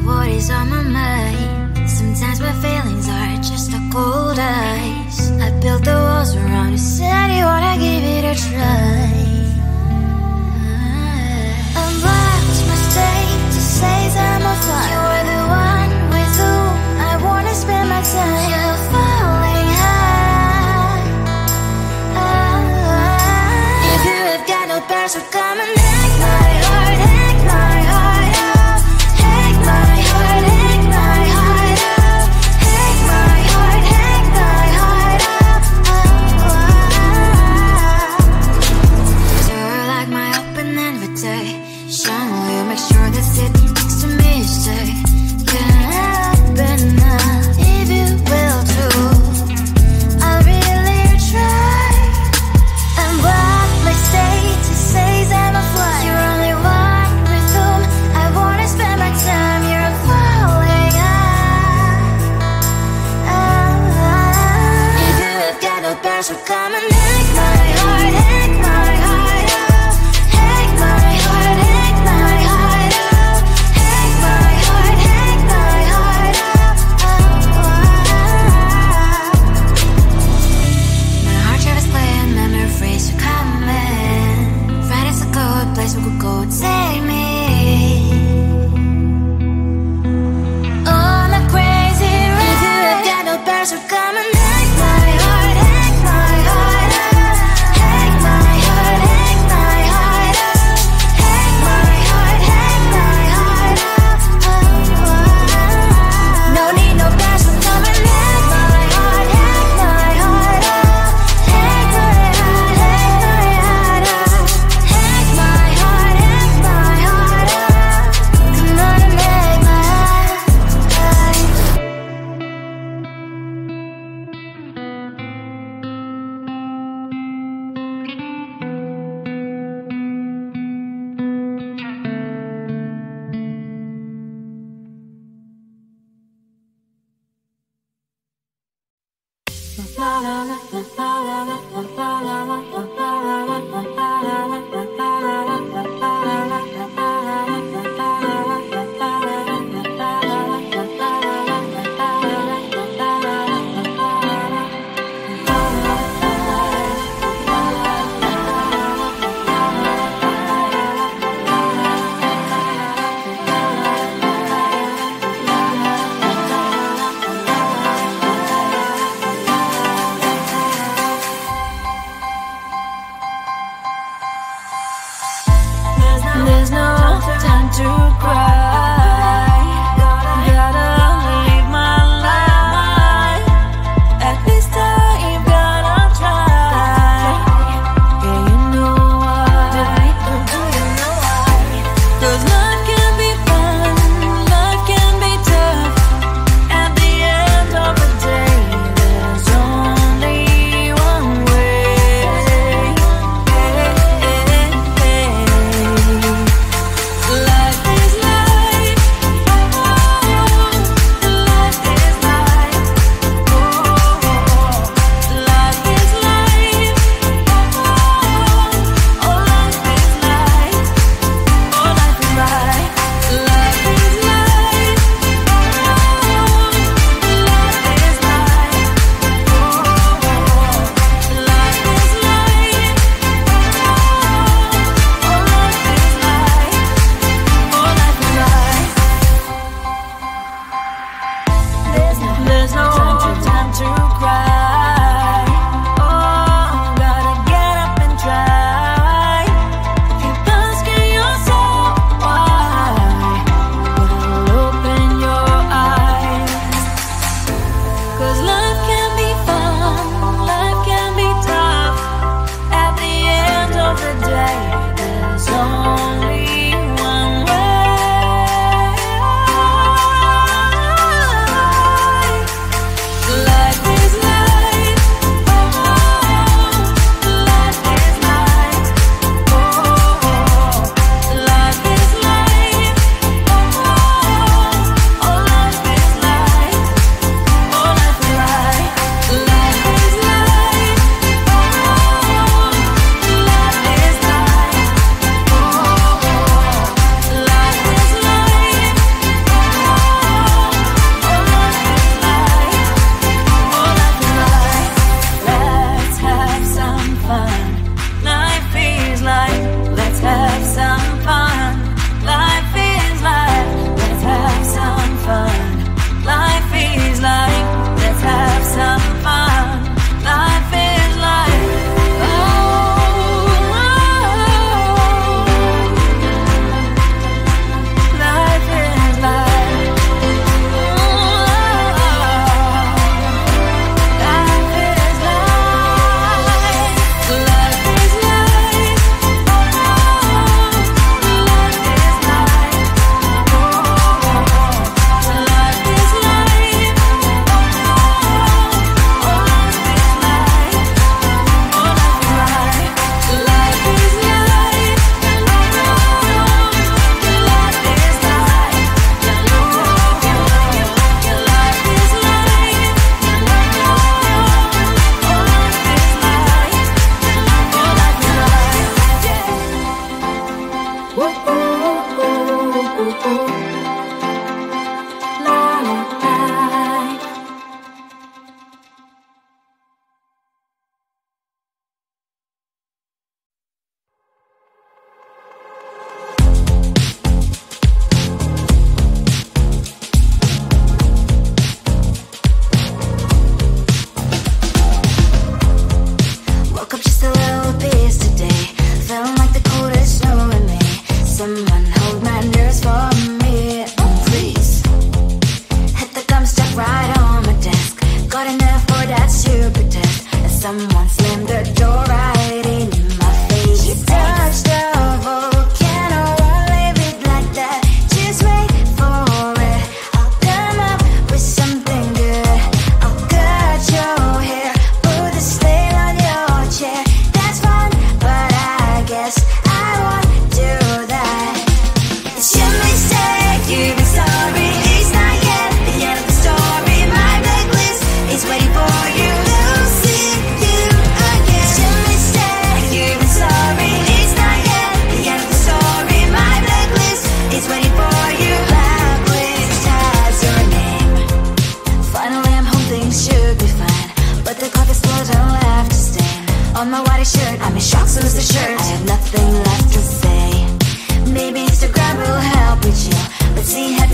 what is on my mind. Sometimes my feelings are just a cold ice. I built the walls around you, said you wanna give it a try. I'm watch my state to say I'm a fire. You are the one with whom I wanna spend my time. You're falling high. If you have got no parents, so come and hack my heart, hack my heart out. Hack my heart, hack my heart out. Hack my heart, hack my heart out.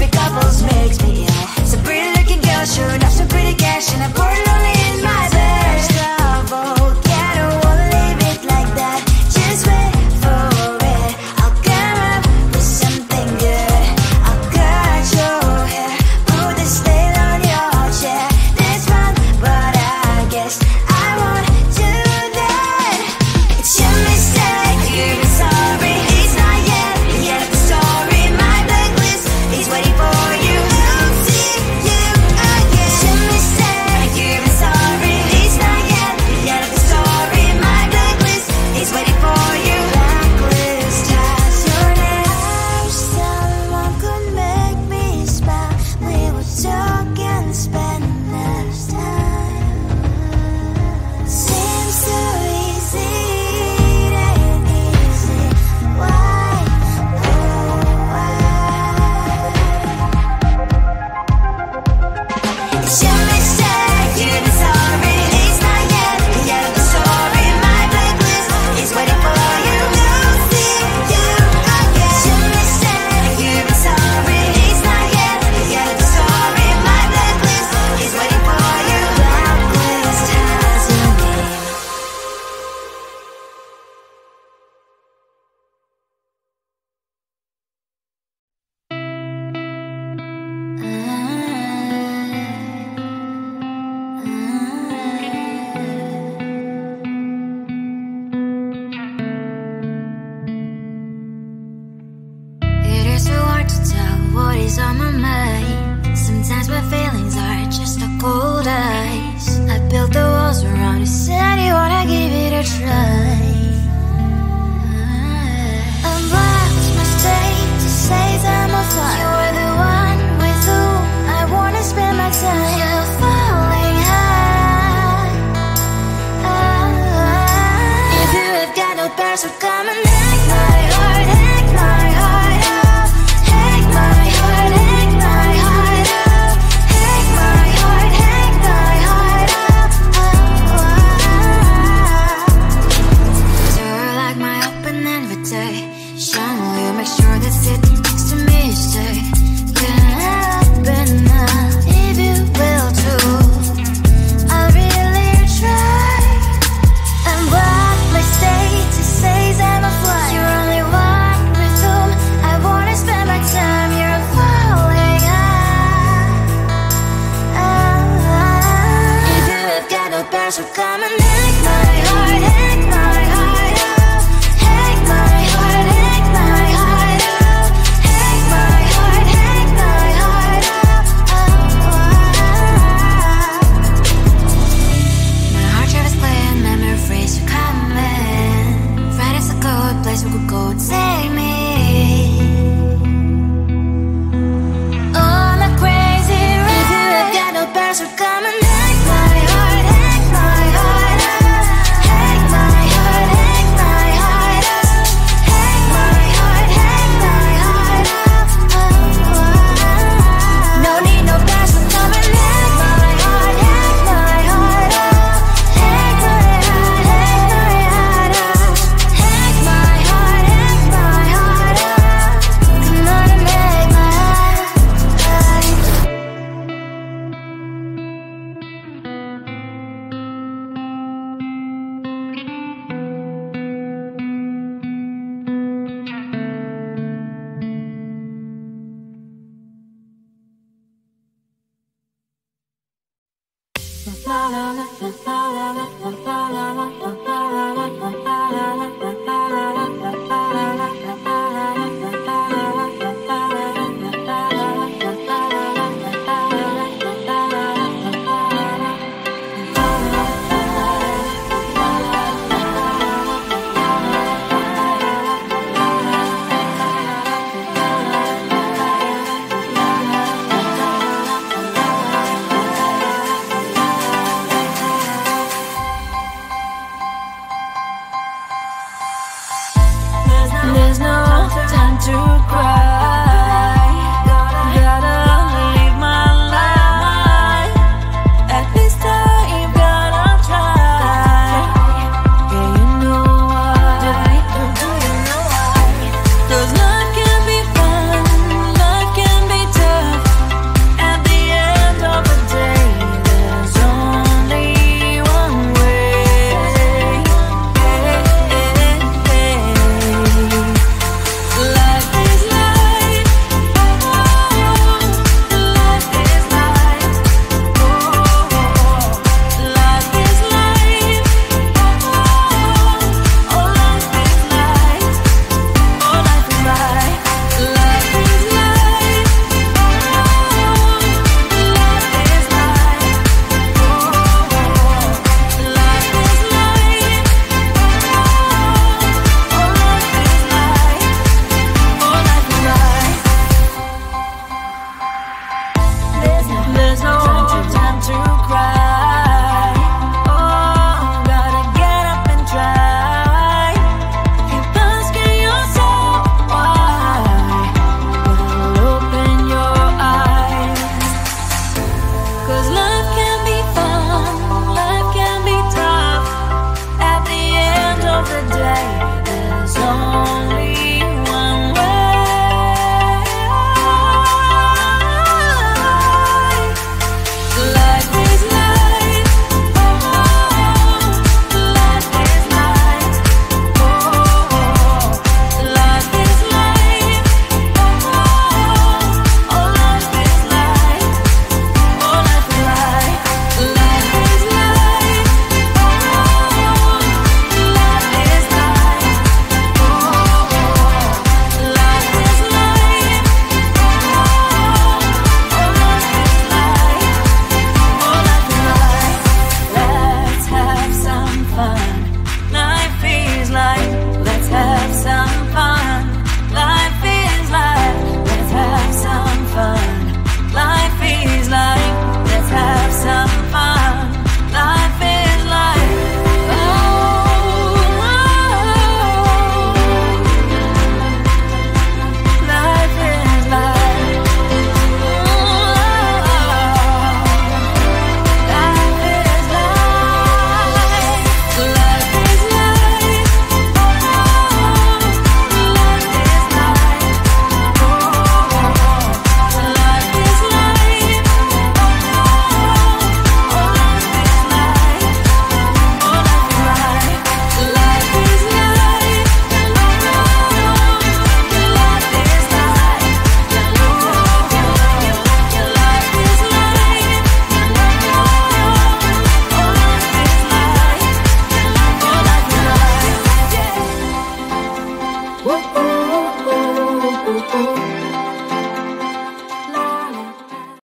Every couple's makes me ill. Some pretty looking girl, sure enough, some pretty cash, and I pour it only in my bed. Trouble, yeah, I don't wanna leave it like that. Just wait for it. I'll come up with something good. I'll cut your hair, put the nail on your chair. That's fun, but I guess I won't do that. It's your mistake, you're sorry. It's not yet the end of the story. My blacklist is waiting for you. I'll see you again. It's your mistake, you're sorry. It's not yet the end of the story. My blacklist is waiting for you. Blacklist has your name. I wish someone could make me smile. We would talk and spend less time. Seems so easy, it ain't easy. Why? Oh, why? It's your mistake, you're sorry. It's not yet the end of the story. My blacklist is waiting for you. I'll see you again. It's your mistake, you're sorry. It's not yet the end of the story. My blacklist is waiting for you. Blacklist has your name. It is so hard to tell what is on my mind. Sometimes my feelings are just a cold ice. I built the walls around you, said you wanna give it a try. I'm lost, my state to say I'm a fly. You're the one with whom I wanna spend my time. You're falling high. If you have got no past, so come and hack my heart, hack my heart out. Hack my heart, hack my heart out. Hack my heart, hack my heart out. You're like my open invitation. Will you make sure that sitting next to me you stay? Can I open up if you will too? I'll really try. And what my state to say I'm a fly. You're only one with whom I wanna spend my time. You're falling high. If you have got no past, so come and hack my heart, hack my heart out. Hack my heart, hack my heart out. Hack my heart, hack my heart out. My heart drives clean, memory freeze, you're coming. Right is a good place we could go, take me. On a crazy ride. If you have got no past, so come and hack my heart, hack my heart out. Hack my heart, hack my heart out. Hack my heart, hack my heart out. No need no past, so come and hack my heart, hack my heart out. Hack my heart, hack my heart out. Hack my heart, hack my heart out. Come on and make my heart. La la la la la la la la la.